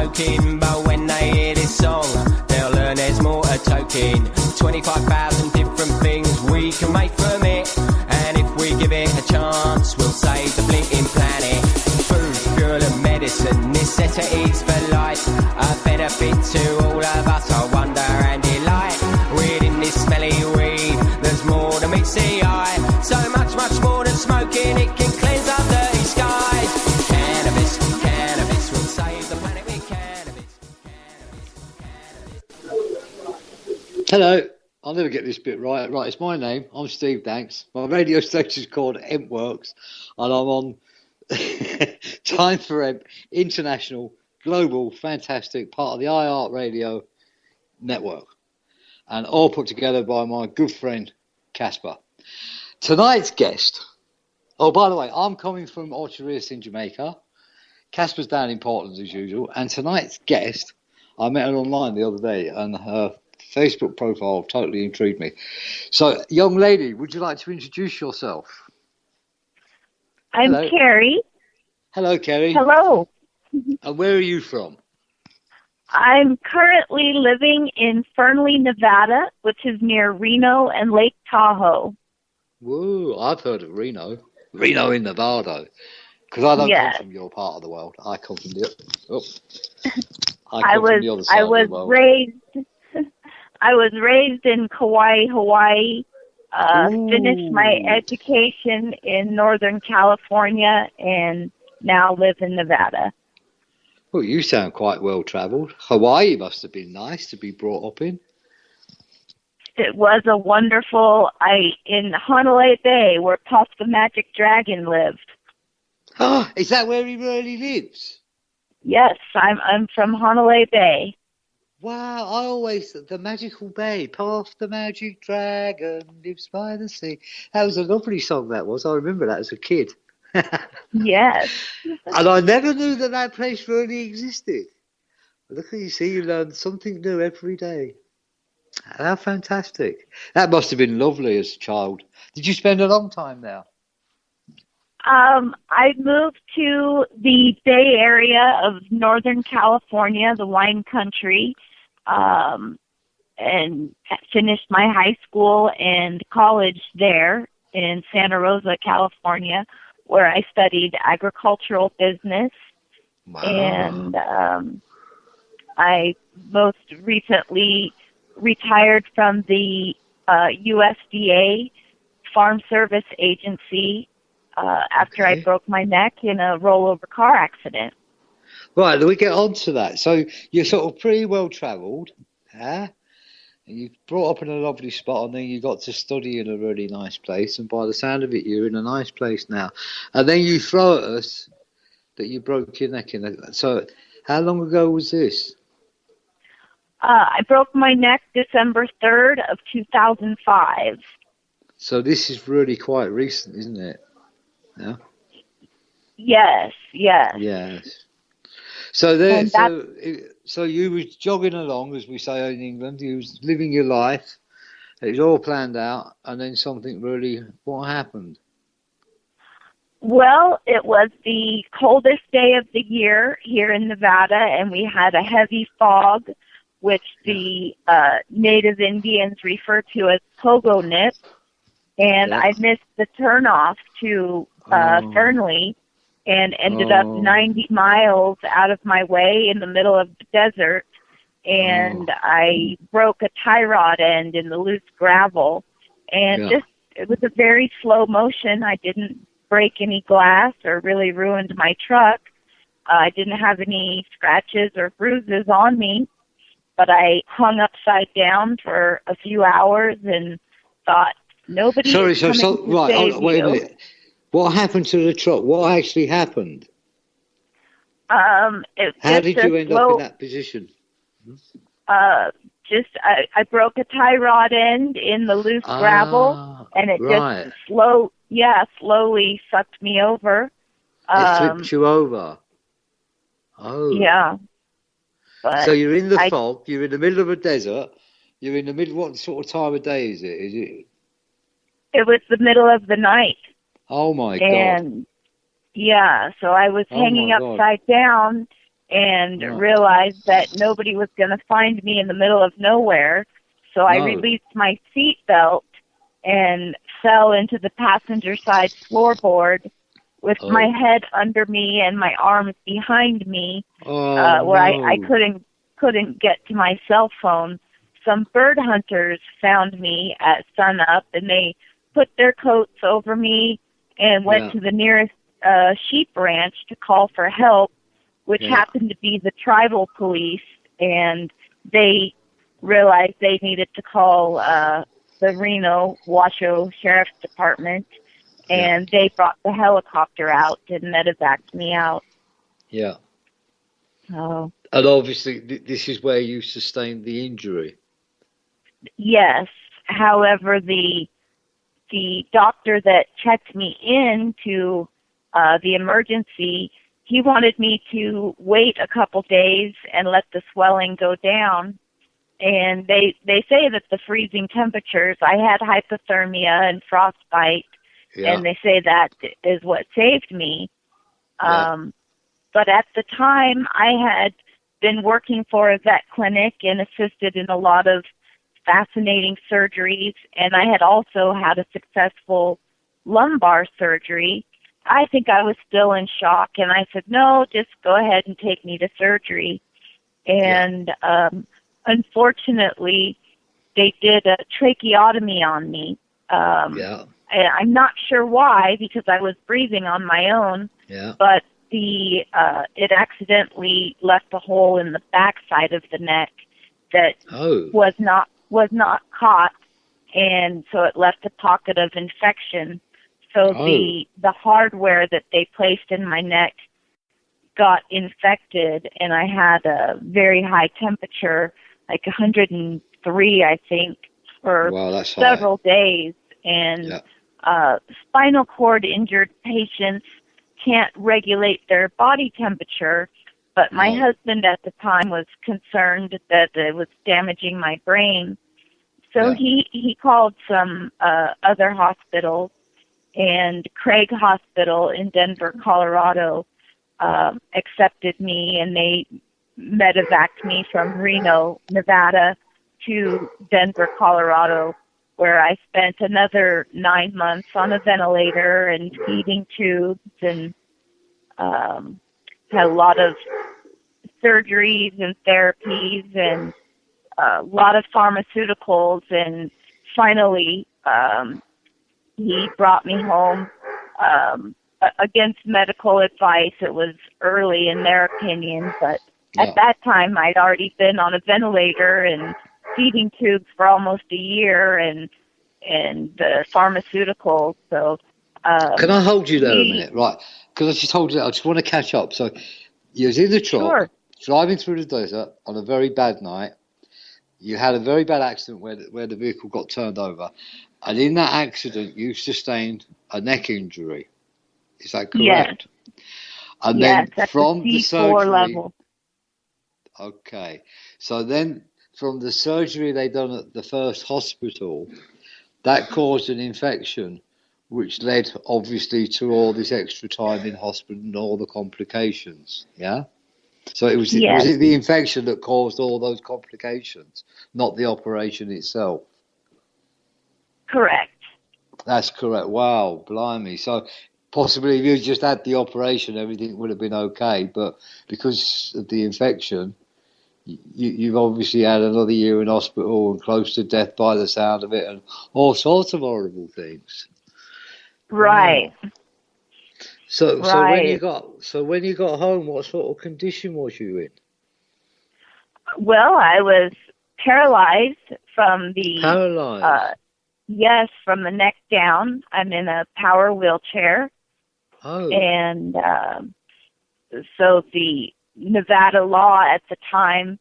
smoking, but when they hear this song, they'll learn there's more to toking. 25,000 different things we can make from it, and if we give it a chance, we'll save the blinking planet. Food, fuel and medicine, necessities for life, a benefit to all of us, I wonder and delight. Within this smelly weed, there's more than meets the eye, so much, much more than smoking, it can cleanse our dirty skies. Cannabis, cannabis, we'll save the planet with cannabis. Hello, I'll never get this bit right. Right, it's my name. I'm Steve Danks. My radio station's called Hemp Works, and I'm on Time for Hemp, international, global, fantastic, part of the iHeartRadio network, and all put together by my good friend Casper. Tonight's guest, oh, by the way, I'm coming from Orchard in Jamaica. Casper's down in Portland as usual, and tonight's guest, I met her online the other day, and her Facebook profile totally intrigued me. So, young lady, would you like to introduce yourself? I'm Hello. Kerry. Hello, Kerry. Hello. And where are you from? I'm currently living in Fernley, Nevada, which is near Reno and Lake Tahoe. Whoa, I've heard of Reno. Reno in Nevada. Because I don't come from your part of the world. I come from the other side of the world. I was raised in Kauai, Hawaii. Finished my education in Northern California and now live in Nevada. Well, you sound quite well travelled. Hawaii must have been nice to be brought up in. It was a wonderful, in Honolulu Bay, where Puff the Magic Dragon lived. Oh, is that where he really lives? Yes, I'm from Honolulu Bay. Wow, I always, the magical bay, Puff the Magic Dragon lives by the sea. That was a lovely song, that was. I remember that as a kid. Yes. And I never knew that place really existed. Look at you, see, you learn something new every day. How fantastic. That must have been lovely as a child. Did you spend a long time there? I moved to the Bay Area of Northern California, the wine country, and finished my high school and college there in Santa Rosa, California, where I studied agricultural business. Wow. And I most recently retired from the USDA Farm Service Agency after I broke my neck in a rollover car accident. Right, we get on to that. So you're sort of pretty well travelled, and you brought up in a lovely spot, and then you got to study in a really nice place, and by the sound of it, you're in a nice place now. And then you throw at us that you broke your neck in. So how long ago was this? I broke my neck December 3rd of 2005. So this is really quite recent, isn't it? Yeah. Yes. Yes. So there, so you was jogging along, as we say in England. You was living your life. It was all planned out, and then something really. What happened? Well, it was the coldest day of the year here in Nevada, and we had a heavy fog, which the native Indians refer to as pogo nip. And I missed the turnoff to Fernley and ended up 90 miles out of my way in the middle of the desert. And I broke a tie rod end in the loose gravel. And it was a very slow motion. I didn't break any glass or really ruined my truck. I didn't have any scratches or bruises on me. But I hung upside down for a few hours and thought, nobody is coming to save wait you. a minute. What happened to the truck? What actually happened? How did you end up in that position? I broke a tie rod end in the loose gravel, and it just slowly sucked me over. It flipped you over. Oh. Yeah. But so you're in the fog, you're in the middle of a desert, you're in the middle, what sort of time of day is it? It was the middle of the night. Oh my God. And yeah, so I was hanging upside down and realized that nobody was going to find me in the middle of nowhere. So I released my seatbelt and fell into the passenger side floorboard with my head under me and my arms behind me, where I couldn't get to my cell phone. Some bird hunters found me at sunup, and they put their coats over me and went to the nearest sheep ranch to call for help, which happened to be the tribal police, and they realized they needed to call the Reno Washoe Sheriff's Department, and they brought the helicopter out and medevaced me out. Yeah. Oh. And obviously, this is where you sustained the injury. Yes. However, the doctor that checked me into the emergency, he wanted me to wait a couple days and let the swelling go down. And they say that the freezing temperatures, I had hypothermia and frostbite, and they say that is what saved me. But at the time, I had been working for a vet clinic and assisted in a lot of fascinating surgeries, and I had also had a successful lumbar surgery. I think I was still in shock, and I said, no, just go ahead and take me to surgery. And unfortunately, they did a tracheotomy on me. I'm not sure why, because I was breathing on my own, but it accidentally left a hole in the backside of the neck that was not caught, and so it left a pocket of infection. So the hardware that they placed in my neck got infected, and I had a very high temperature, like 103, I think, for several days. And spinal cord injured patients can't regulate their body temperature, but my husband at the time was concerned that it was damaging my brain. So he called some other hospitals, and Craig Hospital in Denver, Colorado, accepted me, and they medevaced me from Reno, Nevada to Denver, Colorado, where I spent another 9 months on a ventilator and feeding tubes, and had a lot of surgeries and therapies and a lot of pharmaceuticals. And finally, he brought me home against medical advice. It was early in their opinion, but at that time I'd already been on a ventilator and feeding tubes for almost a year, and pharmaceuticals. So can I hold you there a minute, right? Because I just told you that I just want to catch up. So you was in the truck, driving through the desert on a very bad night. You had a very bad accident where the vehicle got turned over, and in that accident you sustained a neck injury. Is that correct? Yes. And then from the surgery level. Okay. So then from the surgery they done at the first hospital, that caused an infection, which led obviously to all this extra time in hospital and all the complications. Yeah. So was it the infection that caused all those complications, not the operation itself? Correct. That's correct. Wow, blimey. So possibly if you just had the operation, everything would have been okay. But because of the infection, you've obviously had another year in hospital and close to death by the sound of it, and all sorts of horrible things. Right. Wow. So when you got home, what sort of condition was you in? Well, I was paralyzed from the from the neck down. I'm in a power wheelchair. And so the Nevada law at the time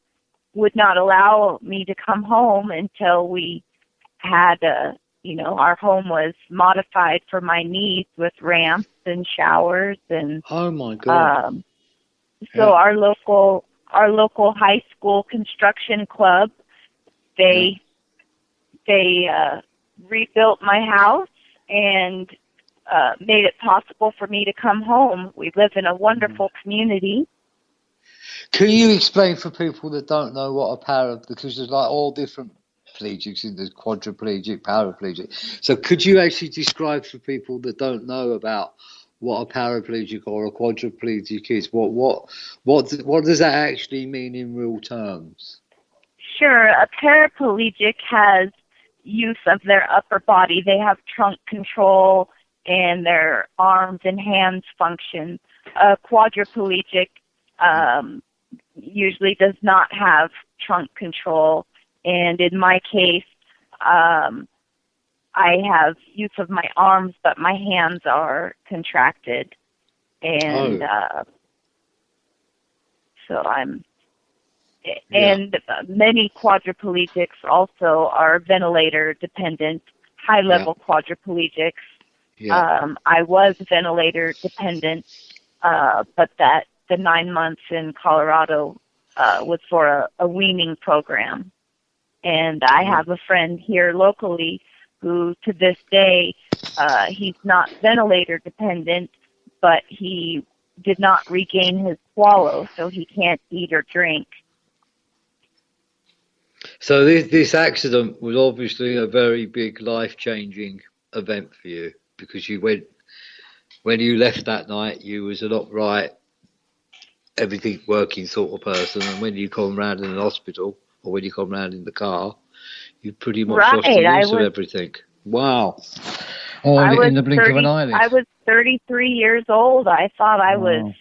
would not allow me to come home until we had our home was modified for my needs with ramps and showers and oh my God. So our local high school construction club, they rebuilt my house and made it possible for me to come home. We live in a wonderful community. Can you explain for people that don't know what a because there's like all different plegics, there's quadriplegic, paraplegic. So could you actually describe for people that don't know about what a paraplegic or a quadriplegic is? What does that actually mean in real terms? Sure. A paraplegic has use of their upper body. They have trunk control and their arms and hands function. A quadriplegic usually does not have trunk control. And in my case, I have use of my arms, but my hands are contracted. And so and many quadriplegics also are ventilator dependent, high level quadriplegics. Yeah. I was ventilator dependent, but the 9 months in Colorado was for a weaning program. And I have a friend here locally who, to this day, he's not ventilator dependent, but he did not regain his swallow, so he can't eat or drink. So this accident was obviously a very big life-changing event for you, because when you left that night, you was an upright, everything working sort of person, and when you come round in the hospital, or when you come round in the car, you pretty much lost the use of everything. Wow. In the blink of an eyelid. I was 33 years old. I thought I was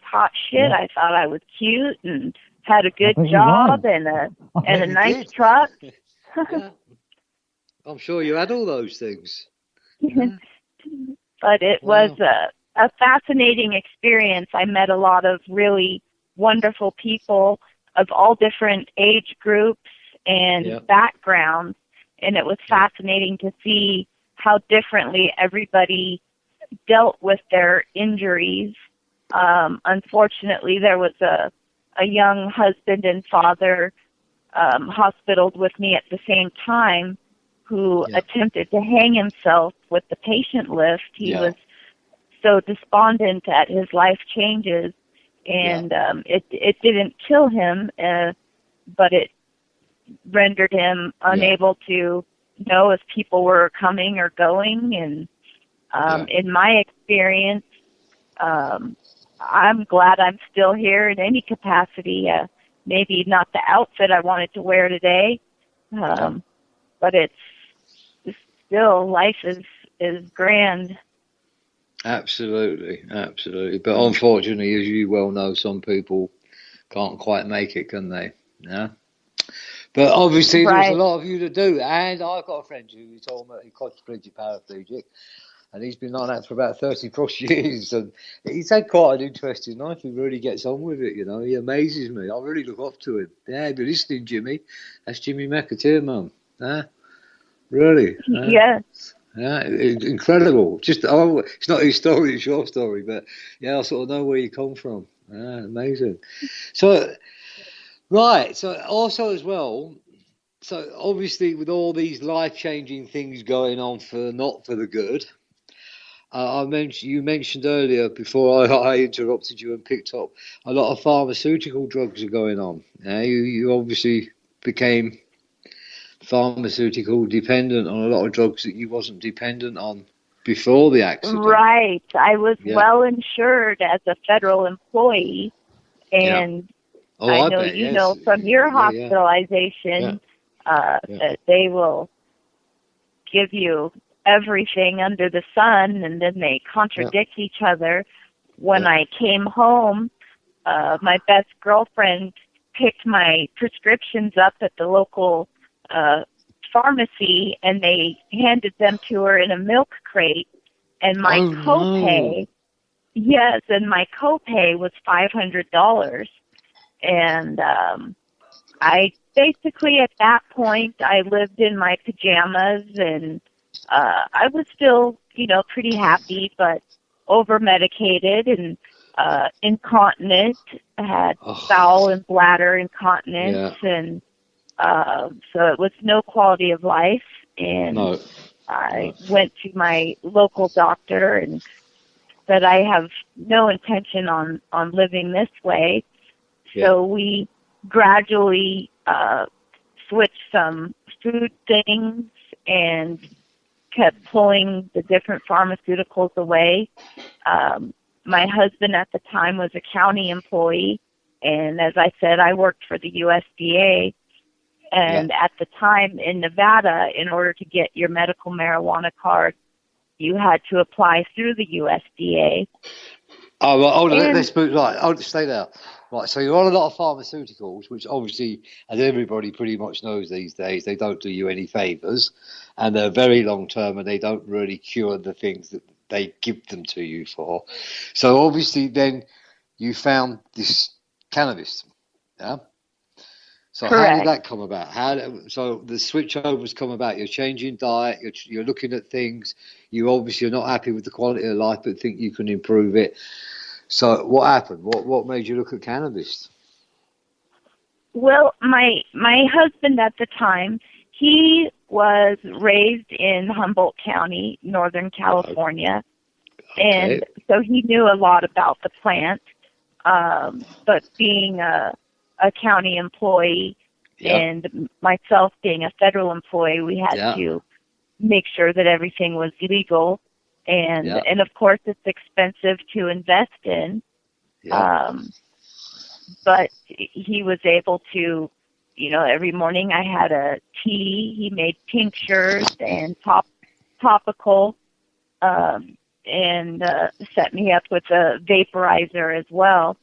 hot shit. Yeah. I thought I was cute and had a good job and a nice truck. Yeah. I'm sure you had all those things. But it was a fascinating experience. I met a lot of really wonderful people of all different age groups and backgrounds, and it was fascinating to see how differently everybody dealt with their injuries. Unfortunately, there was a young husband and father hospitaled with me at the same time who attempted to hang himself with the patient lift. He was so despondent at his life changes, and it didn't kill him, but it rendered him unable to know if people were coming or going. And in my experience, I'm glad I'm still here in any capacity. Maybe not the outfit I wanted to wear today, but it's still, life is grand. Absolutely. But unfortunately, as you well know, some people can't quite make it, can they? Yeah. But obviously, there's a lot of you to do. And I've got a friend who told me he's quadriplegic, paraplegic, and he's been like that for about 30 plus years. And he's had quite an interesting life. He really gets on with it, you know. He amazes me. I really look up to him. Yeah, if you're listening, Jimmy, that's Jimmy McAteer, Mum. Really? Yes. Yeah, incredible. It's not his story, it's your story, but I sort of know where you come from. Amazing. So also as well, so obviously with all these life-changing things going on not for the good, you mentioned earlier before I interrupted you and picked up, a lot of pharmaceutical drugs are going on. You obviously became pharmaceutical dependent on a lot of drugs that you wasn't dependent on before the accident. Right. I was well insured as a federal employee, and I know you know from your hospitalization that they will give you everything under the sun, and then they contradict each other. When I came home, my best girlfriend picked my prescriptions up at the local pharmacy, and they handed them to her in a milk crate, and my copay was $500. And I basically, at that point, I lived in my pajamas, and I was still, pretty happy, but over-medicated and incontinent. I had bowel and bladder incontinence, and so it was no quality of life. And I went to my local doctor, and that I have no intention on living this way. Yeah. So we gradually switched some food things and kept pulling the different pharmaceuticals away. My husband at the time was a county employee, and as I said, I worked for the USDA. And at the time in Nevada, in order to get your medical marijuana card, you had to apply through the USDA. Oh, right, let's move. Right, I'll stay there. Right, so you're on a lot of pharmaceuticals, which obviously, as everybody pretty much knows these days, they don't do you any favours, and they're very long term, and they don't really cure the things that they give them to you for. So obviously, then you found this cannabis, yeah. So Correct. How did that come about? So the switch over's come about. You're changing diet. You're looking at things. You obviously are not happy with the quality of life, but think you can improve it. So what happened? What made you look at cannabis? Well, my husband at the time, he was raised in Humboldt County, Northern California, and so he knew a lot about the plant. But being a county employee and myself being a federal employee, we had to make sure that everything was legal. And of course, it's expensive to invest in. But he was able to, every morning I had a tea. He made tinctures and topical, and set me up with a vaporizer as well.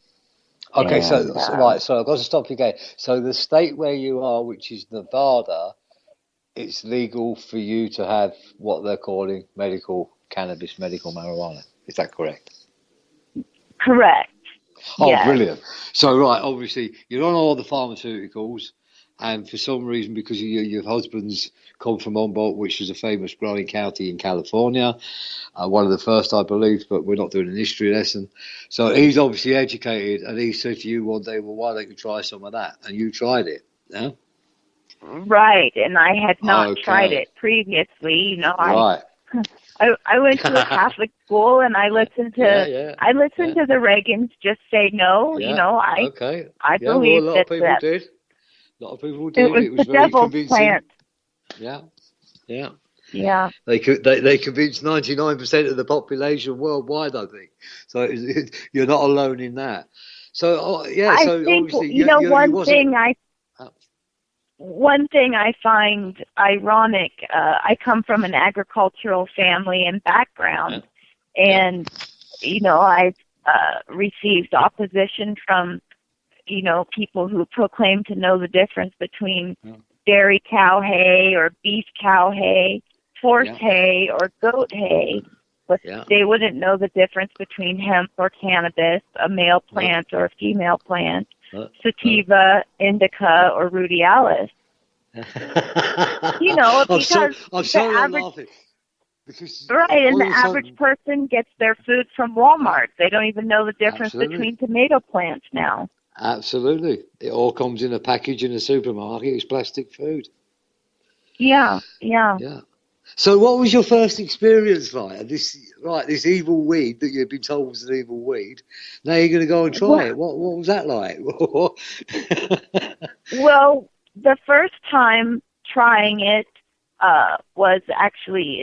Okay, so I've got to stop you again. So the state where you are, which is Nevada, it's legal for you to have what they're calling medical cannabis, medical marijuana. Is that correct? Correct. Oh, yes. Brilliant. So, right, obviously, you're on all the pharmaceuticals, and for some reason, because of your husband's come from Humboldt, which is a famous growing county in California, one of the first, I believe, but we're not doing an history lesson. So he's obviously educated, and he said to you one day, well, why don't you try some of that? And you tried it, yeah? Right, and I had not tried it previously. Right. I went to a Catholic school, and I listened to to the Reagans just say no. I believe a lot of people did. A lot of people did. It was the very devil's convincing. plant. Yeah. They convinced 99% of the population worldwide, I think. So you're not alone in that. So I think, obviously, one thing I find ironic, I come from an agricultural family and background, and, I've received opposition from, people who proclaim to know the difference between dairy cow hay or beef cow hay, horse hay or goat hay, but they wouldn't know the difference between hemp or cannabis, a male plant or a female plant, sativa, indica, or rudialis. Because I'm sorry I'm laughing. The average person gets their food from Walmart. They don't even know the difference between tomato plants now. Absolutely. It all comes in a package in a supermarket. It's plastic food. Yeah. So what was your first experience like? This evil weed that you've been told was an evil weed. Now you're going to go and try it. What was that like? Well, the first time trying it was actually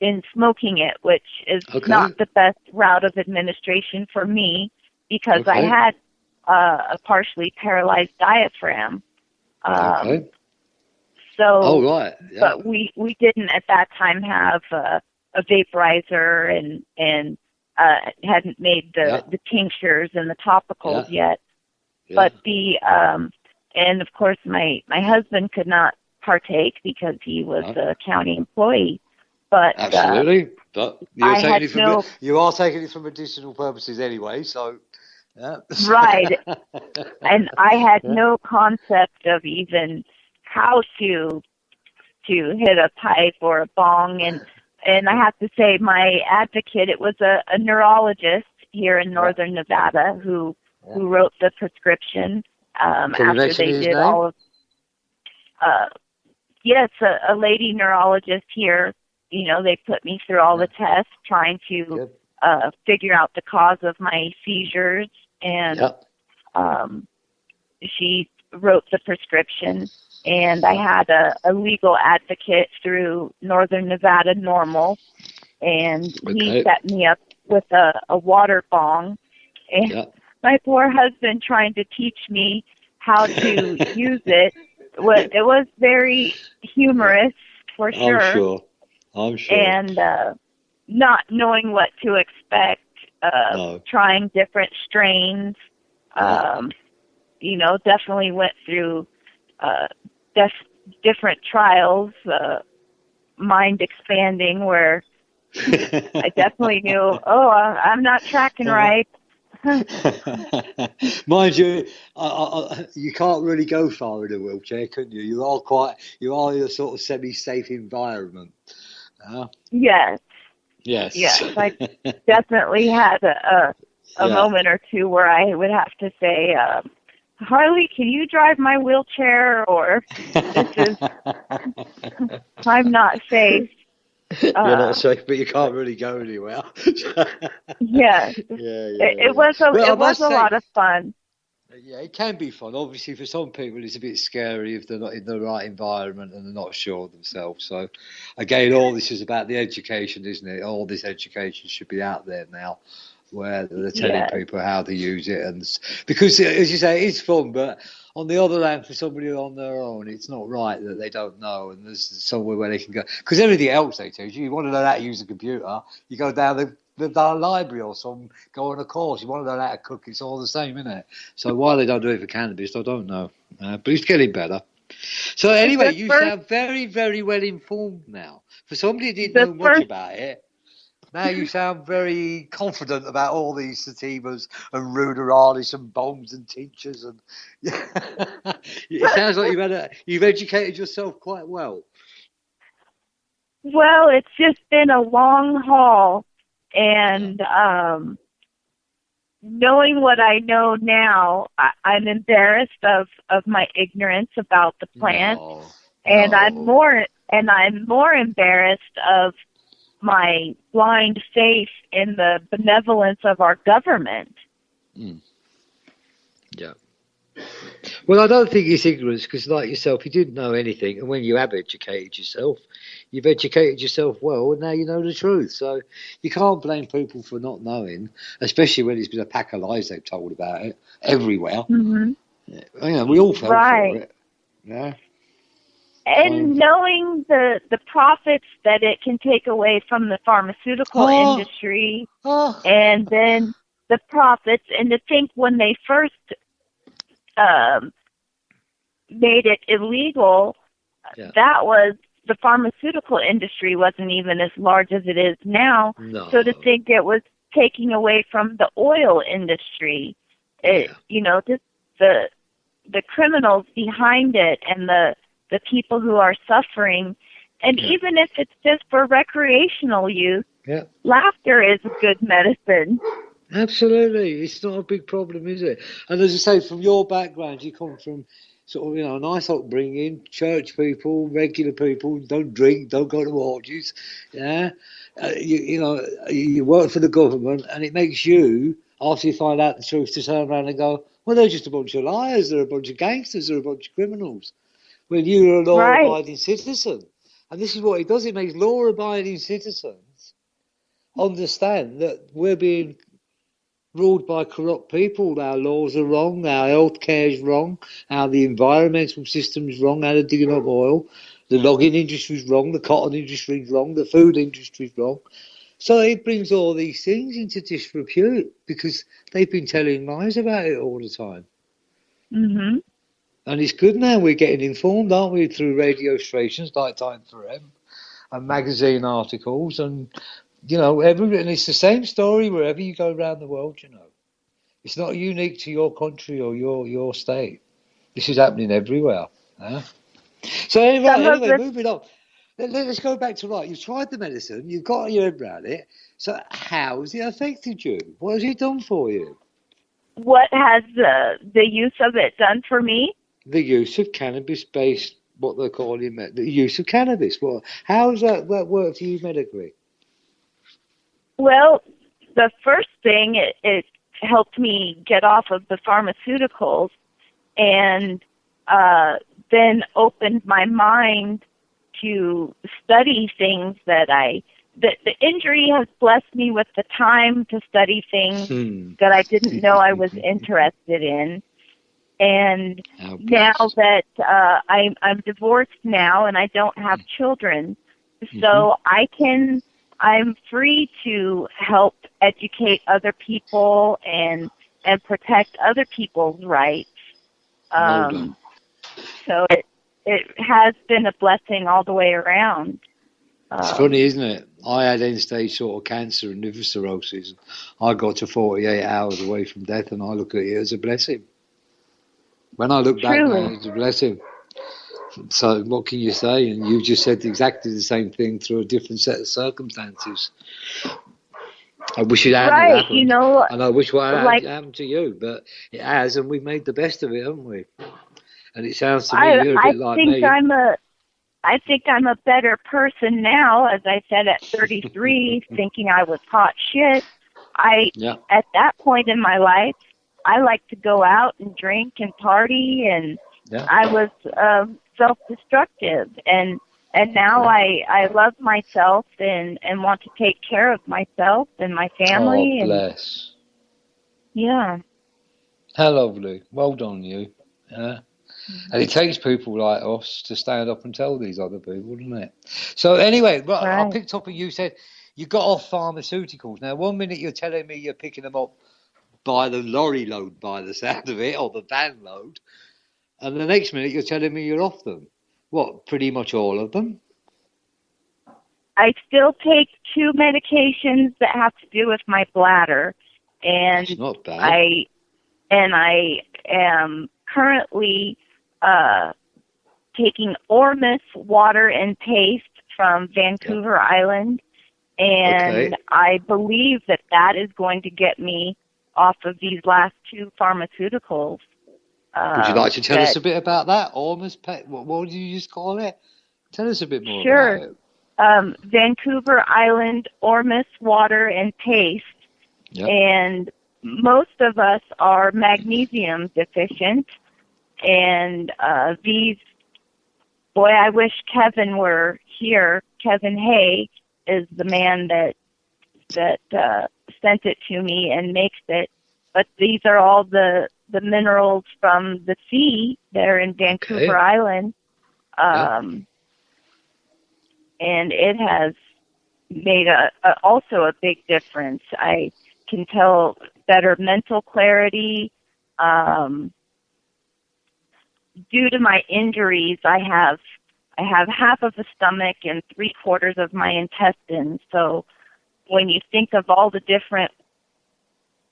in smoking it, which is not the best route of administration for me because I had a partially paralyzed diaphragm. But we didn't at that time have a vaporizer and hadn't made the tinctures and the topicals yet. But and of course my husband could not partake because he was a county employee. But absolutely, but you are taking it for medicinal purposes anyway. So right, and I had no concept of even how to hit a pipe or a bong, and I have to say my advocate, it was a neurologist here in northern Nevada who wrote the prescription after they did all of a lady neurologist here. They put me through all the tests trying to figure out the cause of my seizures, and she wrote the prescription. And I had a legal advocate through Northern Nevada Normal, and he set me up with a water bong. And my poor husband trying to teach me how to use it. It was very humorous, for sure. I'm sure. And not knowing what to expect, trying different strains, definitely went through different trials, mind expanding, where I definitely knew, I'm not tracking right. Mind you, you can't really go far in a wheelchair, can you? You are in a sort of semi-safe environment. Yes. I definitely had a moment or two where I would have to say, Harley, can you drive my wheelchair? Or I'm not safe. You're not safe, but you can't really go anywhere. It was a lot of fun. Yeah, it can be fun. Obviously, for some people, it's a bit scary if they're not in the right environment and they're not sure of themselves. So, again, all this is about the education, isn't it? All this education should be out there now, where they're telling people how to use it. And because, as you say, it's fun, but on the other hand, for somebody on their own, it's not right that they don't know, and there's somewhere where they can go. Because everything else they teach you want to know how to use a computer, you go down the library or go on a course. You want to know how to cook, it's all the same, isn't it? So why they don't do it for cannabis, I don't know. But it's getting better. So anyway, you sound very, very well informed now. For somebody who didn't know much about it, now you sound very confident about all these sativas and ruderalis and bombs and tinctures, and it sounds like you've educated yourself quite well. Well, it's just been a long haul, and knowing what I know now, I'm embarrassed of my ignorance about the plant, and I'm more embarrassed of my blind faith in the benevolence of our government. Yeah. Well, I don't think it's ignorance, because like yourself, you didn't know anything, and when you have educated yourself, you've educated yourself well, and now you know the truth. So you can't blame people for not knowing, especially when it's been a pack of lies they've told about it everywhere. Mm-hmm. We all fell for it. Yeah. And knowing the profits that it can take away from the pharmaceutical industry, and then the profits, and to think when they first made it illegal, that was, the pharmaceutical industry wasn't even as large as it is now. No. So to think it was taking away from the oil industry, just the criminals behind it, and the people who are suffering. And even if it's just for recreational use, laughter is good medicine. Absolutely. It's not a big problem, is it? And as I say, from your background, you come from sort of, a nice upbringing, church people, regular people, don't drink, don't go to orgies. Yeah. You work for the government, and it makes you, after you find out the truth, to turn around and go, well, they're just a bunch of liars, they're a bunch of gangsters, they're a bunch of criminals. When you're a law-abiding citizen. And this is what it does. It makes law-abiding citizens understand that we're being ruled by corrupt people. Our laws are wrong, our healthcare is wrong, the environmental system is wrong, how they're digging up oil, the logging industry is wrong, the cotton industry is wrong, the food industry is wrong. So it brings all these things into disrepute because they've been telling lies about it all the time. Mm-hmm. And it's good now we're getting informed, aren't we, through radio stations like Time for Hemp and magazine articles, and and it's the same story wherever you go around the world. It's not unique to your country or your state. This is happening everywhere. So anyway, moving on. Let's go back to you've tried the medicine, you've got your head around it. So how has it affected you? What has it done for you? What has the use of it done for me? The use of cannabis-based, what they're calling the use of cannabis. How does that work for you medically? Well, the first thing, it helped me get off of the pharmaceuticals, and then opened my mind to study things that the injury has blessed me with the time to study things that I didn't know I was interested in. And now that I'm divorced now and I don't have children, so I'm free to help educate other people and protect other people's rights. So it has been a blessing all the way around. It's funny, isn't it? I had end-stage sort of cancer and liver cirrhosis. I got to 48 hours away from death, and I look at it as a blessing. When I look back now, it's a blessing. So what can you say? And you just said exactly the same thing through a different set of circumstances. I wish it hadn't happened. You know, and I wish what had happened to you, but it has, and we've made the best of it, haven't we? And it sounds to me you're a bit like me. I think I'm a better person now, as I said, at 33, thinking I was hot shit. At that point in my life, I like to go out and drink and party, and I was self-destructive. And now I love myself and want to take care of myself and my family. Oh, bless. Yeah. How lovely. Well done, you. Yeah. And it takes people like us to stand up and tell these other people, doesn't it? So anyway, I picked up and you said you got off pharmaceuticals. Now, one minute you're telling me you're picking them up by the lorry load, by the sound of it, or the van load. And the next minute you're telling me you're off them. What, pretty much all of them? I still take 2 medications that have to do with my bladder. And that's not bad. I am currently taking Ormus water and paste from Vancouver Island, and I believe that is going to get me off of these last 2 pharmaceuticals. Would you like to tell us a bit about that? Ormus, what did you just call it? Tell us a bit more about it. Vancouver Island Ormus water and paste, and most of us are magnesium deficient. And I wish Kevin were here. Kevin Hay is the man that sent it to me and makes it. But these are all the minerals from the sea there in Vancouver Island. And it has made also a big difference. I can tell better mental clarity. Due to my injuries, I have half of a stomach and 3/4 of my intestines. So when you think of all the different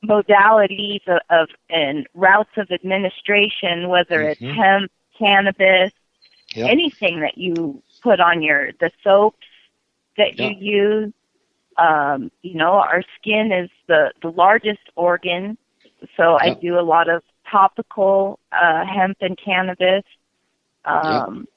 modalities of and routes of administration, whether it's hemp, cannabis, anything that you put on the soaps that you use, our skin is the largest organ. So I do a lot of topical hemp and cannabis, and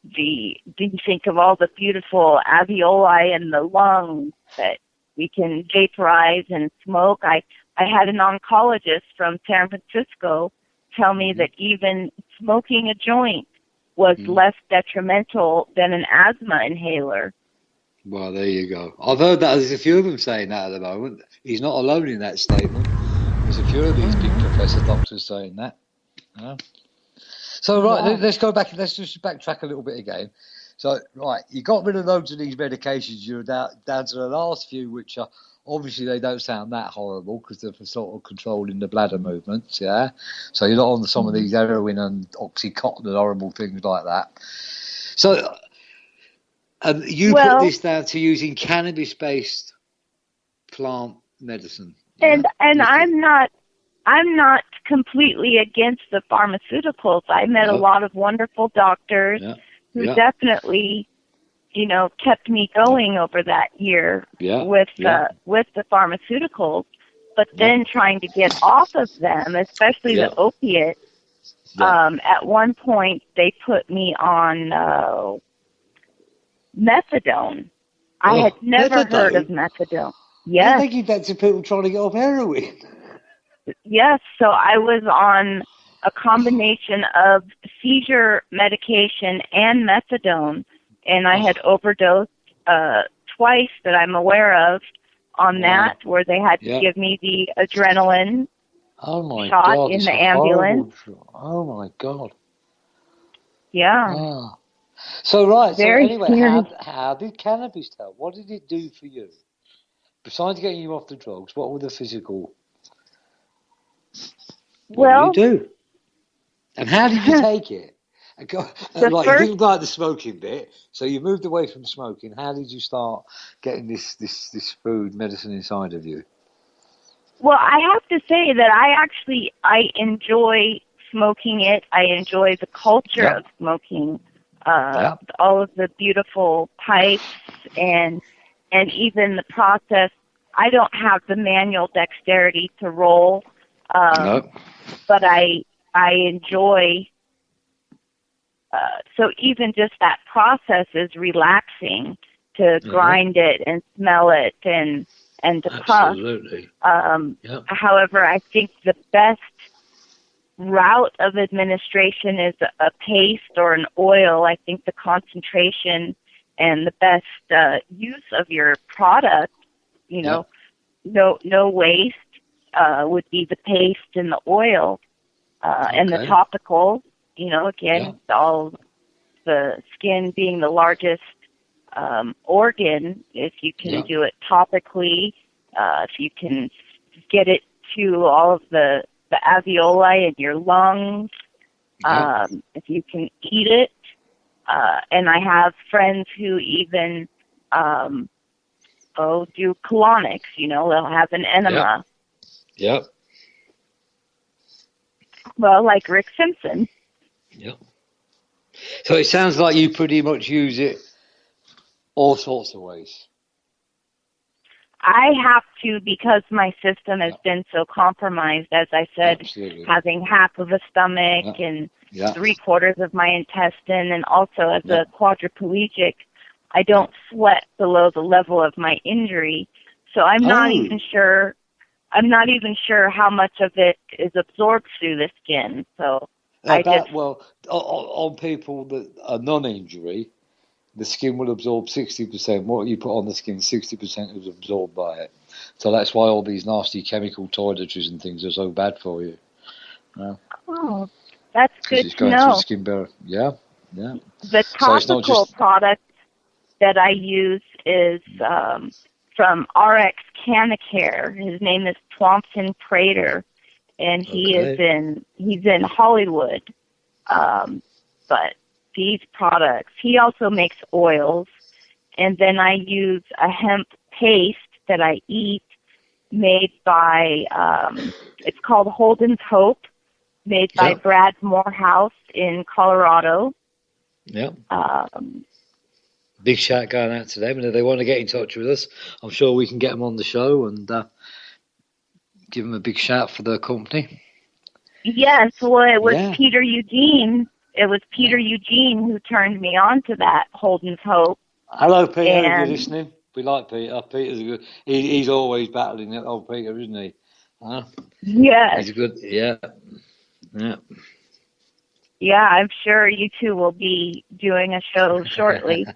you think of all the beautiful alveoli in the lungs that we can vaporize and smoke. I had an oncologist from San Francisco tell me that even smoking a joint was less detrimental than an asthma inhaler. Well, there you go. I've heard that there's a few of them saying that at the moment. He's not alone in that statement. There's a few of these big professor doctors saying that. So, let's go back. Let's just backtrack a little bit again. So, you got rid of loads of these medications. You're down to the last few, which are obviously they don't sound that horrible because they're for sort of controlling the bladder movements, So you're not on some of these heroin and Oxycontin and horrible things like that. So, you put this down to using cannabis-based plant medicine. And I'm not completely against the pharmaceuticals. I met a lot of wonderful doctors who definitely, kept me going over that year with the pharmaceuticals. But then trying to get off of them, especially the opiate. At one point, they put me on methadone. I had never methadone? heard of methadone. Yes. I think you that to people trying to get off heroin. Yes, so I was on a combination of seizure medication and methadone, and I had overdosed twice that I'm aware of on that, where they had to give me the adrenaline shot in the ambulance. Oh my God. Yeah. Ah. So right, Very so anyway, how did cannabis help? What did it do for you? Besides getting you off the drugs, what were the physical? What did you do? And how did you take it? You didn't like the smoking bit, so you moved away from smoking. How did you start getting this food medicine inside of you? Well, I have to say that I enjoy smoking it. I enjoy the culture of smoking, all of the beautiful pipes and even the process. I don't have the manual dexterity to roll, but I enjoy. So even just that process is relaxing to grind it and smell it and to puff. Absolutely. However, I think the best route of administration is a paste or an oil. I think the concentration and the best use of your product, no waste, would be the paste and the oil, and the topical. Again, all the skin being the largest organ, if you can do it topically, if you can get it to all of the alveoli in your lungs, if you can eat it. And I have friends who even do colonics, they'll have an enema. Yep. Well, like Rick Simpson. Yep. So it sounds like you pretty much use it all sorts of ways. I have to, because my system has been so compromised, as I said, having half of a stomach and 3/4 of my intestine, and also as a quadriplegic, I don't sweat below the level of my injury. So I'm not even sure how much of it is absorbed through the skin. So on people that are non-injury, the skin will absorb 60%. What you put on the skin, 60% is absorbed by it. So that's why all these nasty chemical toiletries and things are so bad for you. Oh, that's good it's going to know. through skin barrier. Yeah. The topical product that I use is from RX Canacare. His name is Thompson Prater, and he's in Hollywood. But these products, he also makes oils, and then I use a hemp paste that I eat, made by it's called Holden's Hope, made by Brad Morehouse in Colorado. Big shout going out to them, and if they want to get in touch with us, I'm sure we can get them on the show and give them a big shout for their company. Yes, well, it was Peter Eugene. It was Peter Eugene who turned me on to that, Holden's Hope. Hello, Peter, if you're listening. We like Peter. Peter's good. He's always battling that old Peter, isn't he? Yes. He's good, Yeah, I'm sure you two will be doing a show shortly.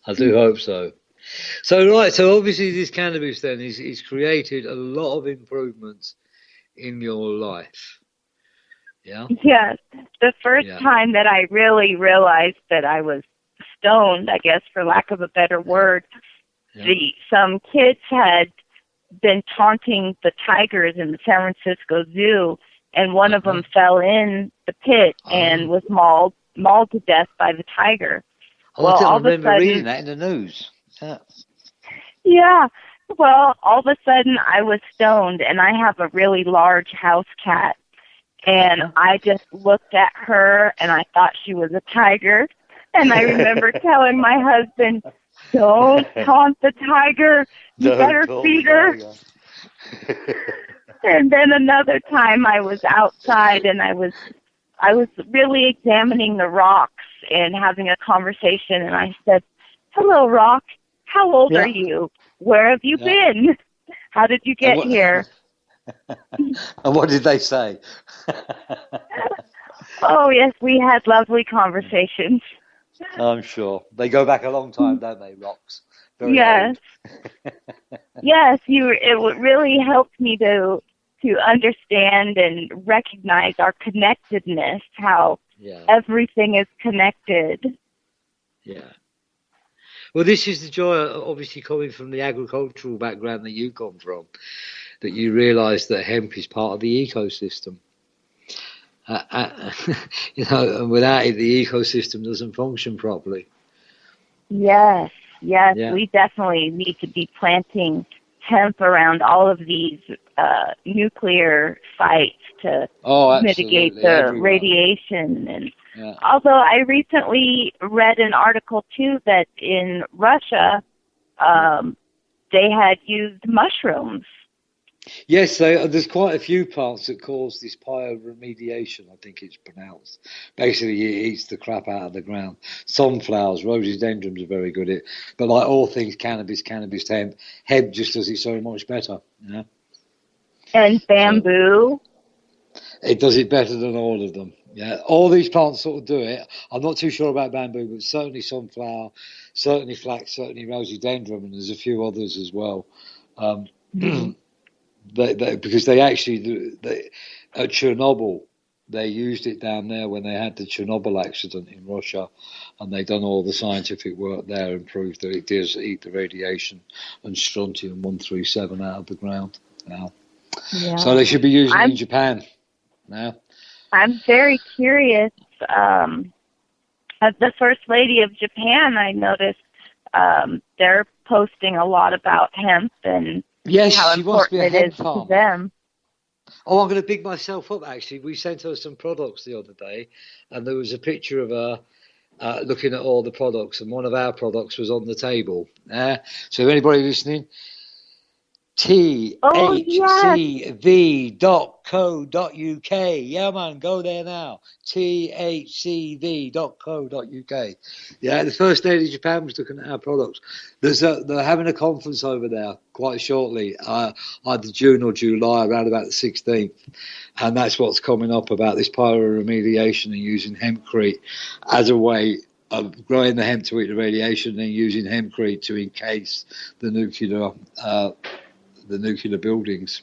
I do hope so. So obviously this cannabis then is created a lot of improvements in your life. Yeah? Yes. The first time that I really realized that I was stoned, I guess, for lack of a better word, some kids had been taunting the tigers in the San Francisco Zoo, and one of them fell in the pit and was mauled to death by the tiger. I remember reading that in the news. Yeah. Well, all of a sudden I was stoned, and I have a really large house cat. And I just looked at her, and I thought she was a tiger. And I remember telling my husband, "Don't taunt the tiger. You better feed her." And then another time I was outside, and I was really examining the rocks and having a conversation. And I said, "Hello, rock. How old are you? Where have you been? How did you get here? And what did they say? Oh, yes, we had lovely conversations. I'm sure. They go back a long time, don't they, Rocks? Very yes. Yes, it really helped me to understand and recognize our connectedness, how everything is connected. Yeah. Well, this is the joy, obviously, coming from the agricultural background that you come from, that you realise that hemp is part of the ecosystem. And without it, the ecosystem doesn't function properly. Yes, we definitely need to be planting hemp around all of these nuclear sites to mitigate the radiation. And although I recently read an article too that in Russia they had used mushrooms. Yes, there's quite a few plants that cause this bioremediation, I think it's pronounced. Basically, it eats the crap out of the ground. Sunflowers, rhododendrons are very good at it. But like all things cannabis, hemp just does it so much better. And bamboo? So it does it better than all of them. Yeah, all these plants sort of do it. I'm not too sure about bamboo, but certainly sunflower, certainly flax, certainly rhododendron, and there's a few others as well. Because they actually, at Chernobyl, they used it down there when they had the Chernobyl accident in Russia, and they done all the scientific work there and proved that it does eat the radiation and strontium-137 out of the ground now. Yeah. So they should be using it in Japan now. I'm very curious. As the First Lady of Japan, I noticed they're posting a lot about hemp and how important it is to them. Oh, I'm going to big myself up, actually. We sent her some products the other day, and there was a picture of her looking at all the products, and one of our products was on the table. So anybody listening, thcv.co.uk. Yeah, man, go there now. thcv.co.uk. Yeah, the First Lady of Japan was looking at our products. They're having a conference over there quite shortly, either June or July, around about the 16th. And that's what's coming up about this pyroremediation and using hempcrete as a way of growing the hemp to eat the radiation and using hempcrete to encase the nuclear buildings.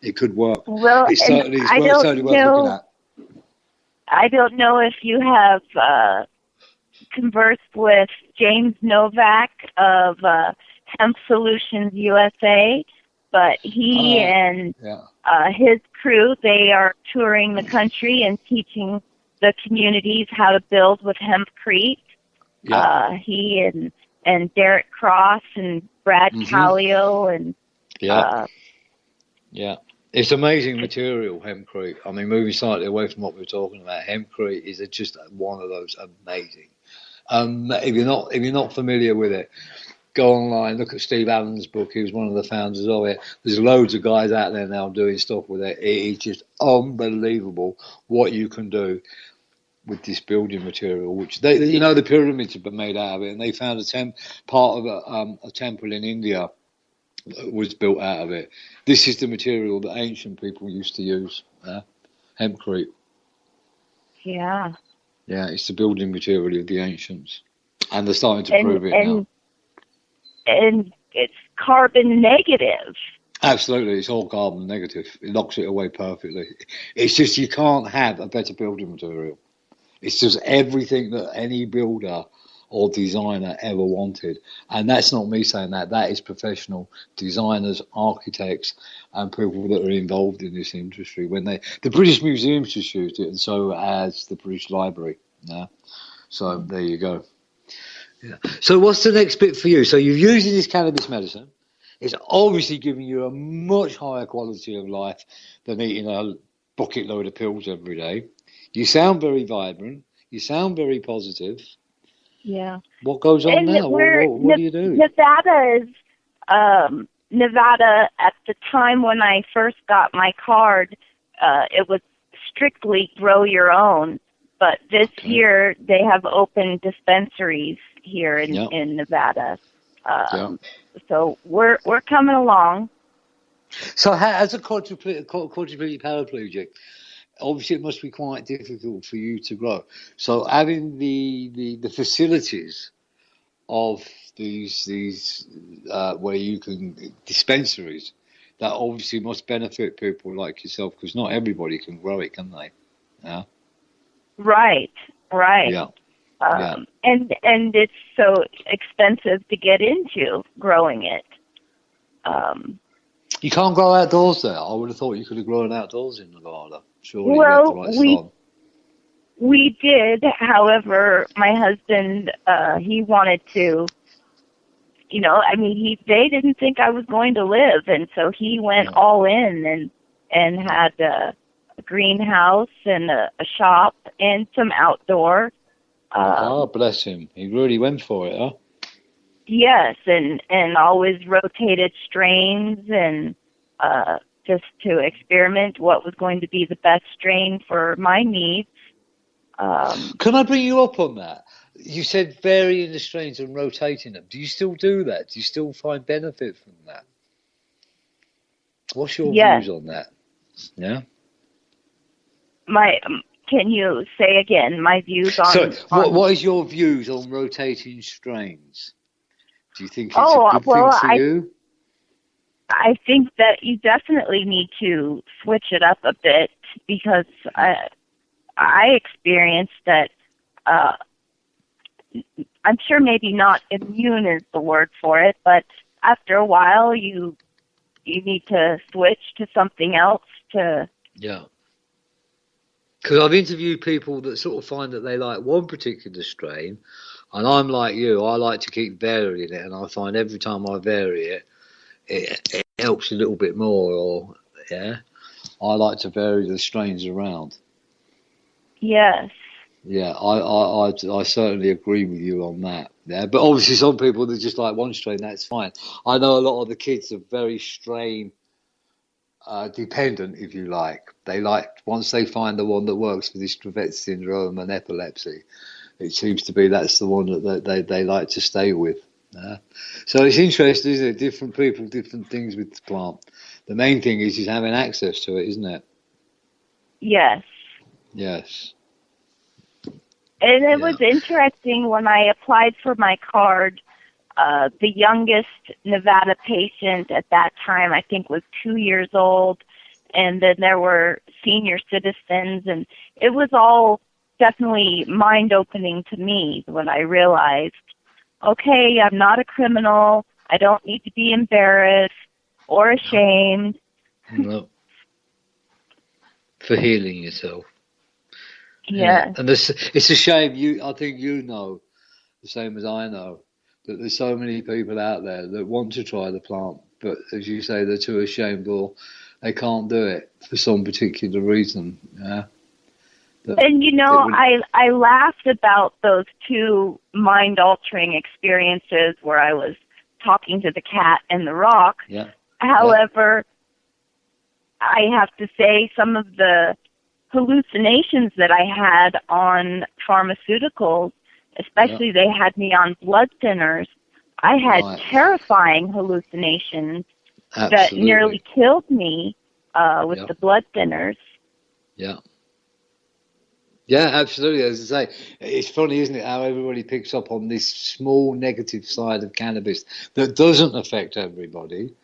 It could work. Well, it's certainly worth looking at. I don't know if you have conversed with James Novak of Hemp Solutions USA, but he and his crew, they are touring the country and teaching the communities how to build with hempcrete. He and Derek Cross and Brad Callio and it's amazing material, hempcrete. I mean, moving slightly away from what we were talking about, hempcrete is just one of those amazing. If you're not familiar with it, go online, look at Steve Allen's book. He was one of the founders of it. There's loads of guys out there now doing stuff with it. It is just unbelievable what you can do with this building material, which the pyramids have been made out of it, and they found part of a temple in India was built out of it. This is the material that ancient people used to use, hempcrete. Yeah, it's the building material of the ancients, and they're starting to prove it now. And it's carbon negative. Absolutely, it's all carbon negative. It locks it away perfectly. It's just you can't have a better building material. It's just everything that any builder or designer ever wanted. And that's not me saying that. That is professional designers, architects, and people that are involved in this industry. The British Museum's just used it, and so has the British Library. So there you go. So what's the next bit for you? So you're using this cannabis medicine. It's obviously giving you a much higher quality of life than eating a bucket load of pills every day. You sound very vibrant. You sound very positive. Yeah. What goes on now? What do you do? Nevada, at the time when I first got my card, it was strictly grow your own. But this year, they have opened dispensaries here in Nevada. So we're coming along. So as a quadriplegic paraplegic, obviously it must be quite difficult for you to grow. So having the facilities of these where you can dispensaries, that obviously must benefit people like yourself, because not everybody can grow it, can they? Yeah. Right. Yeah. And it's so expensive to get into growing it. You can't grow outdoors there. I would have thought you could have grown outdoors in Nevada. Surely Well, you have the right sun. We did. However, my husband, he wanted to, they didn't think I was going to live. And so he went all in and had a greenhouse and a shop and some outdoor. Bless him. He really went for it, huh? Yes, and always rotated strains and just to experiment what was going to be the best strain for my needs. Can I bring you up on that? You said varying the strains and rotating them. Do you still do that? Do you still find benefit from that? What's your views on that? Yeah. Can you say again my views on? So, what is your views on rotating strains? Do you think it's a good thing for you? I think that you definitely need to switch it up a bit, because I experienced that. I'm sure maybe not immune is the word for it, but after a while you need to switch to something else to. Yeah. Because I've interviewed people that sort of find that they like one particular strain, and I'm like you, I like to keep varying it, and I find every time I vary it, it helps a little bit more, I like to vary the strains around. Yes. Yeah, I certainly agree with you on that. Yeah, but obviously some people that just like one strain, that's fine. I know a lot of the kids are very strain dependent, if you like. They like, once they find the one that works for this Dravet syndrome and epilepsy, it seems to be that's the one that they like to stay with. So it's interesting, isn't it? Different people, different things with the plant. The main thing is having access to it, isn't it? Yes. Yes. And it was interesting when I applied for my card. The youngest Nevada patient at that time, I think, was 2 years old. And then there were senior citizens. And it was all definitely mind-opening to me when I realized, okay, I'm not a criminal. I don't need to be embarrassed or ashamed. No. For healing yourself. Yeah. And it's a shame. I think you know, the same as I know, that there's so many people out there that want to try the plant, but as you say, they're too ashamed or they can't do it for some particular reason. Yeah. And I laughed about those two mind-altering experiences where I was talking to the cat and the rock. Yeah. However, I have to say some of the hallucinations that I had on pharmaceuticals, especially they had me on blood thinners. I had terrifying hallucinations that nearly killed me with the blood thinners. Yeah. Yeah, absolutely. As I say, it's funny, isn't it, how everybody picks up on this small negative side of cannabis that doesn't affect everybody,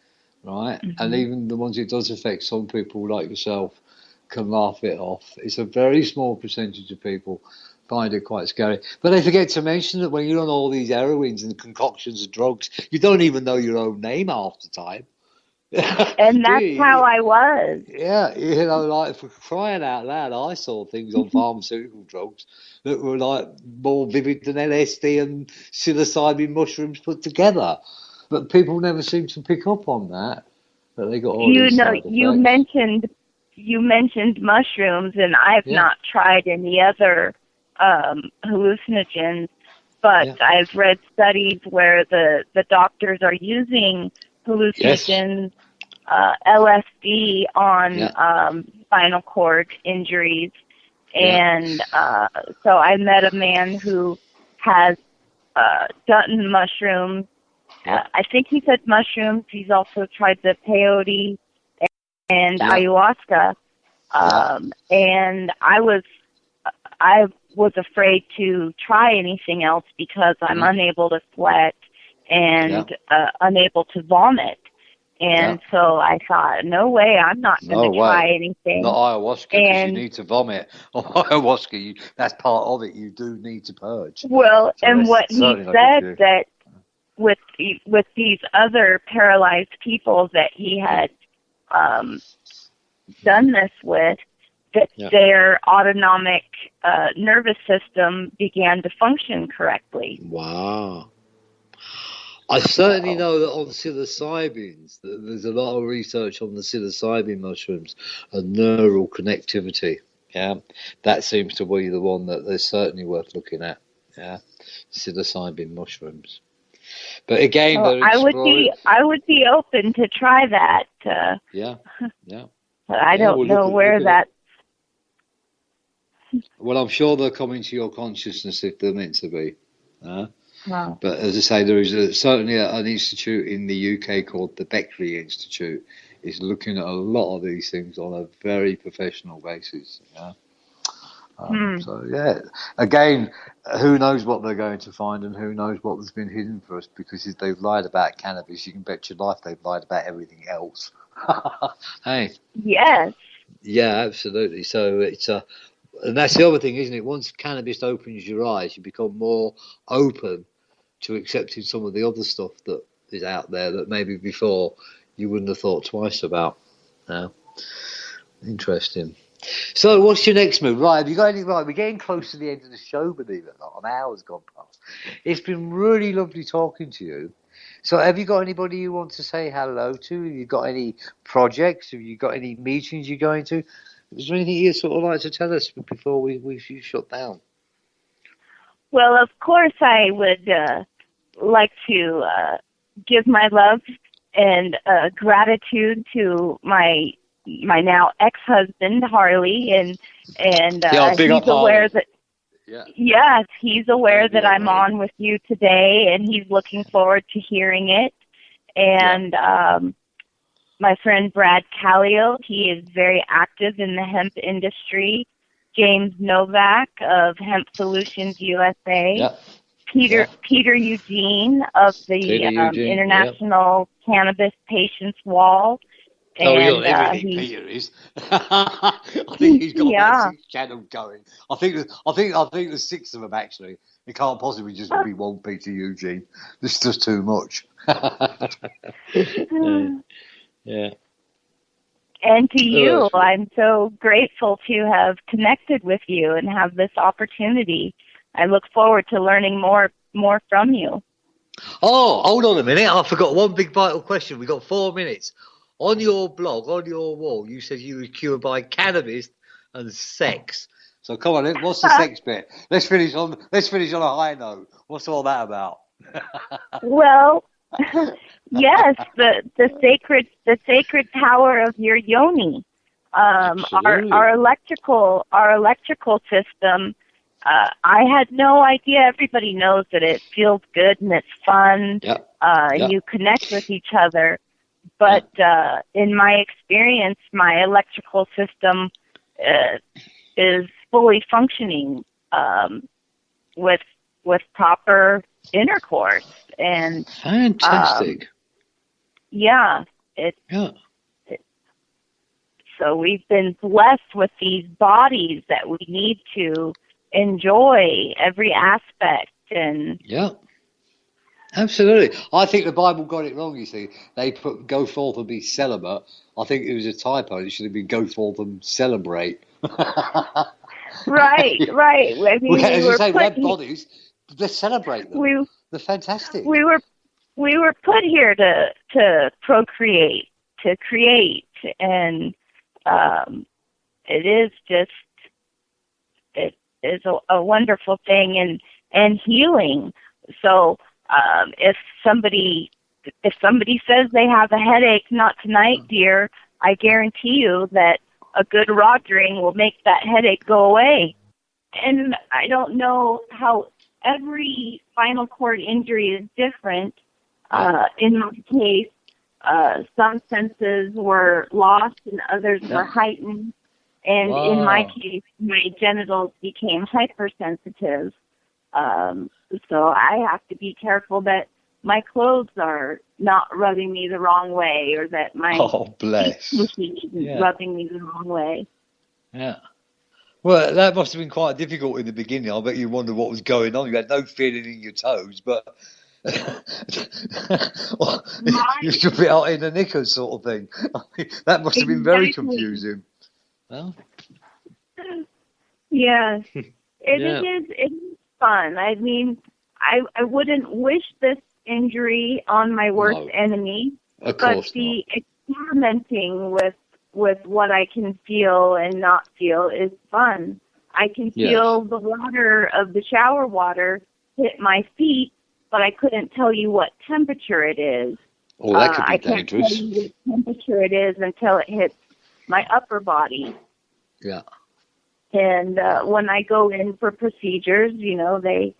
right? Mm-hmm. And even the ones it does affect, some people like yourself can laugh it off. It's a very small percentage of people find it quite scary. But they forget to mention that when you're on all these heroines and concoctions of drugs, you don't even know your own name half the time. And that's how I was. Yeah, like for crying out loud, I saw things on pharmaceutical drugs that were like more vivid than LSD and psilocybin mushrooms put together. But people never seem to pick up on that they got all these side effects. You mentioned mushrooms, and I've not tried any other hallucinogens, but I've read studies where the doctors are using hallucinogens, LSD on spinal cord injuries. And so I met a man who has done mushrooms I think he said mushrooms. He's also tried the peyote and ayahuasca. And I was afraid to try anything else because I'm unable to sweat and unable to vomit. And so I thought, no way, I'm not going to try anything. Not ayahuasca, because you need to vomit. Ayahuasca, that's part of it. You do need to purge. Well, so and what he said that with these other paralyzed people that he had done this with, that their autonomic nervous system began to function correctly. Wow. I certainly know that on psilocybins, there's a lot of research on the psilocybin mushrooms and neural connectivity. Yeah, that seems to be the one that they're certainly worth looking at. Yeah, psilocybin mushrooms. But again, I would be open to try that. But I don't know where that. Well, I'm sure they'll come into your consciousness if they're meant to be. Wow. But as I say, there is certainly an institute in the UK called the Beckley Institute. Is looking at a lot of these things on a very professional basis. So again, who knows what they're going to find and who knows what has been hidden for us, because if they've lied about cannabis, you can bet your life they've lied about everything else. Hey. Yes. Yeah, absolutely. So it's and that's the other thing, isn't it? Once cannabis opens your eyes, you become more open to accepting some of the other stuff that is out there that maybe before you wouldn't have thought twice about. Interesting. So what's your next move? Right, have you got any? Right, we're getting close to the end of the show, believe it or not. An hour's gone past. It's been really lovely talking to you. So have you got anybody you want to say hello to? Have you got any projects? Have you got any meetings you're going to? Is there anything you'd sort of like to tell us before we shut down? Well, of course, I would like to give my love and gratitude to my now ex-husband Harley, and he's aware that he's aware that I'm on with you today, and he's looking forward to hearing it. And my friend Brad Callio, he is very active in the hemp industry. James Novak of Hemp Solutions USA. Peter Eugene of the International Cannabis Patients Wall. And, everything Peter is. I think he's got that 6 channel going. I think there's 6 of them actually. It can't possibly just be one Peter Eugene. This is just too much. Yeah. And to you, I'm so grateful to have connected with you and have this opportunity. I look forward to learning more from you. Oh, hold on a minute. I forgot one big vital question. We've got 4 minutes. On your blog, on your wall, you said you were cured by cannabis and sex. So come on, what's the sex bit? Let's finish on a high note. What's all that about? Well, yes, the sacred power of your yoni. Our electrical system. I had no idea. Everybody knows that it feels good and it's fun. You connect with each other. But in my experience, my electrical system is fully functioning with proper intercourse. And fantastic. So we've been blessed with these bodies that we need to enjoy every aspect. And absolutely. I think the Bible got it wrong, you see. They put go forth and be celibate. I think it was a typo. It should have been go forth and celebrate. Right. I mean, as you say, we have bodies. Let's celebrate them. They're fantastic. We were put here to procreate, to create, and it is a wonderful thing and healing. So if somebody says they have a headache, not tonight, dear, I guarantee you that a good rogering will make that headache go away. And I don't know how every spinal cord injury is different. In my case, some senses were lost and others were heightened. And in my case, my genitals became hypersensitive. So I have to be careful that my clothes are not rubbing me the wrong way, or that my machine isn't rubbing me the wrong way. Yeah. Well, that must have been quite difficult in the beginning. I bet you wondered what was going on. You had no feeling in your toes, but you should be out in the knickers sort of thing. I mean, that must have been very confusing. Well, yes, it is fun. I mean, I wouldn't wish this injury on my worst enemy, of course but the experimenting with what I can feel and not feel is fun. I can feel the water of the shower water hit my feet, but I couldn't tell you what temperature it is. Oh, that could be I dangerous. can't tell you what temperature it is until it hits my upper body. Yeah. And when I go in for procedures, they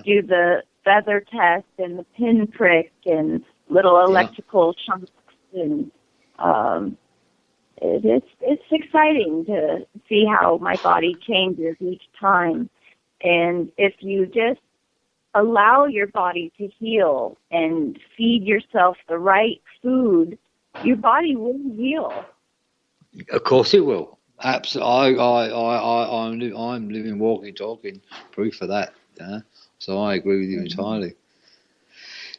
do the feather test and the pin prick and little electrical chunks, and it's exciting to see how my body changes each time. And if you just allow your body to heal and feed yourself the right food, your body will heal. Of course it will. Absolutely. I'm living, walking, talking proof of that. Yeah? So I agree with you entirely.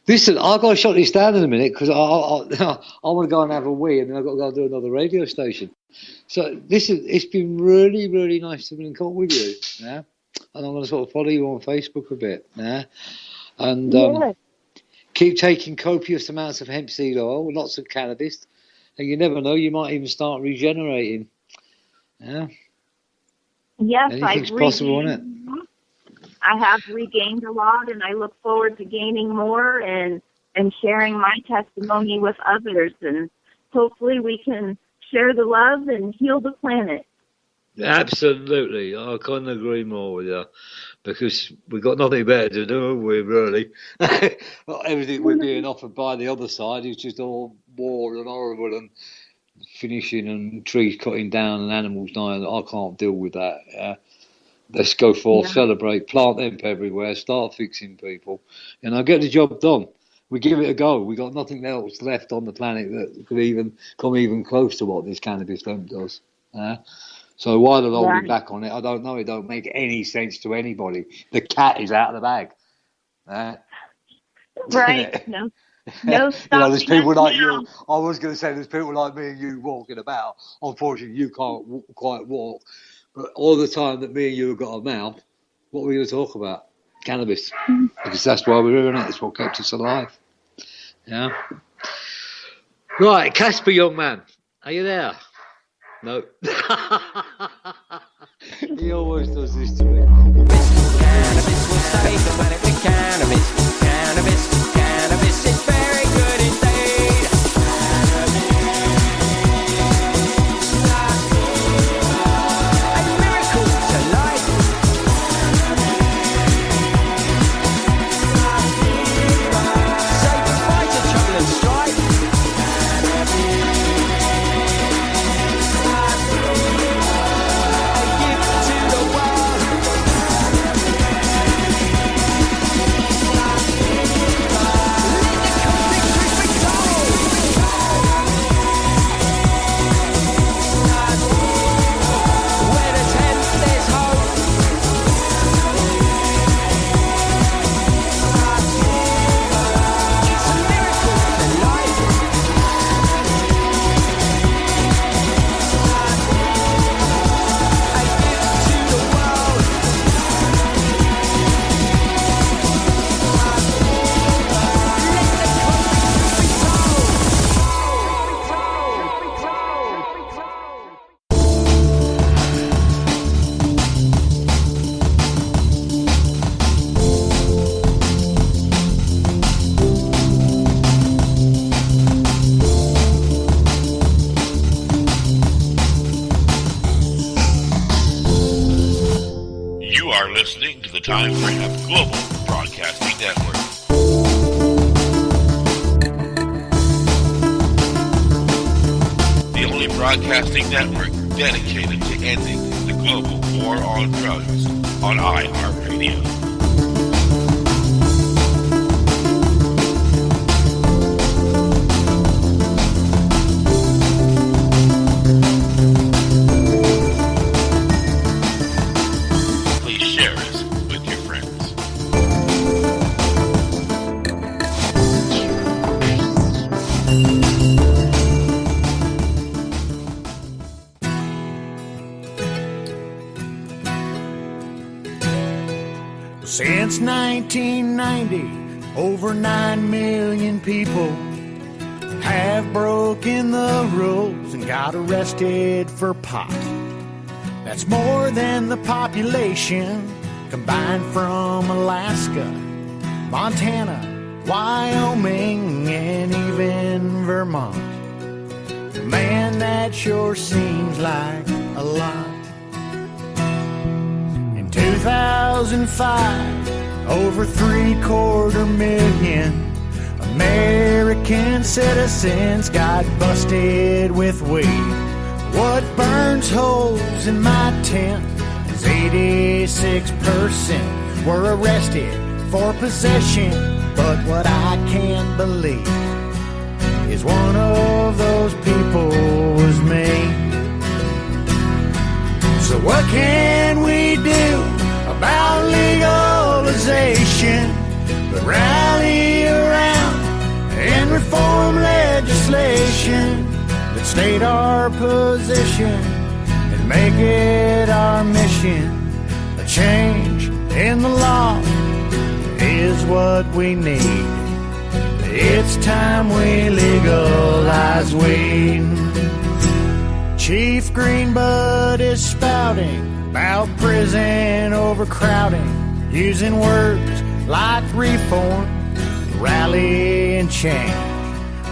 Listen, I've got to shut this down in a minute because I want to go and have a wee, and then I've got to go and do another radio station. So it's been really, really nice to be in contact with you. Yeah, and I'm going to sort of follow you on Facebook a bit. Yeah, and keep taking copious amounts of hemp seed oil, lots of cannabis, and you never know, you might even start regenerating. Yeah. Yes, anything's possible, isn't it? I have regained a lot, and I look forward to gaining more and sharing my testimony with others. And hopefully we can share the love and heal the planet. Absolutely. I couldn't agree more with you, because we've got nothing better to do, have we, really? Everything we're being offered by the other side is just all war and horrible and finishing and trees cutting down and animals dying. I can't deal with that. Yeah. Let's go forth, celebrate, plant hemp everywhere, start fixing people, and I'll get the job done. We give it a go. We got nothing else left on the planet that could even come even close to what this cannabis hemp does. So why they're holding back on it, I don't know. It don't make any sense to anybody. The cat is out of the bag. Right. No there's people like you. I was going to say there's people like me and you walking about. Unfortunately, you can't quite walk. But all the time that me and you have got a mouth, what are we going to talk about? Cannabis. Because that's why we're doing it. It's what kept us alive. Yeah. Right, Casper, young man. Are you there? No. He always does this to me. Cannabis will save the planet with cannabis. Cannabis is very good indeed. A miracle to life. Save the fight of trouble and strife. A gift to the world. Listening to the Time for Hemp Global Broadcasting Network. broadcasting network dedicated to ending the global war on drugs on iHeartRadio. Please share us with your friends. Since 1990, over 9 million people have broken the rules and got arrested for pot. That's more than the population combined from Alaska, Montana, Wyoming, and even Vermont. Man, that sure seems like a lot. 2005, over 3/4 million American citizens got busted with weed. What burns holes in my tent is 86% were arrested for possession. But what I can't believe is one of those people was me. So what can we do about legalization but rally around and reform legislation that state our position and make it our mission? A change in the law is what we need. It's time we legalize weed. Chief Greenbud is spouting about prison overcrowding, using words like reform, rally, and change.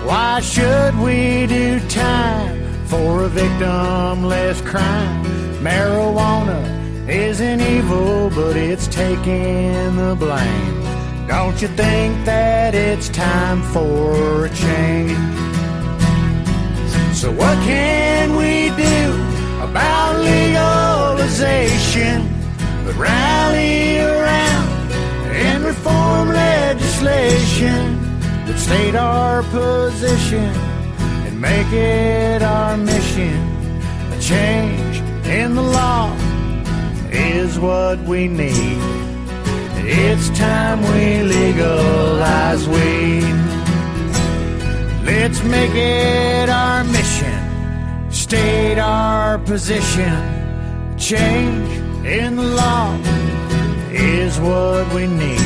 Why should we do time for a victimless crime? Marijuana isn't evil, but it's taking the blame. Don't you think that it's time for a change? So what can we do about legalization but rally around and reform legislation that state our position and make it our mission? A change in the law is what we need. It's time we legalize weed. Let's make it our mission, state our position. Change in the law is what we need.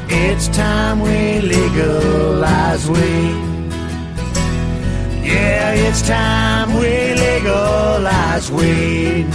It's time we legalize weed. Yeah, it's time we legalize weed.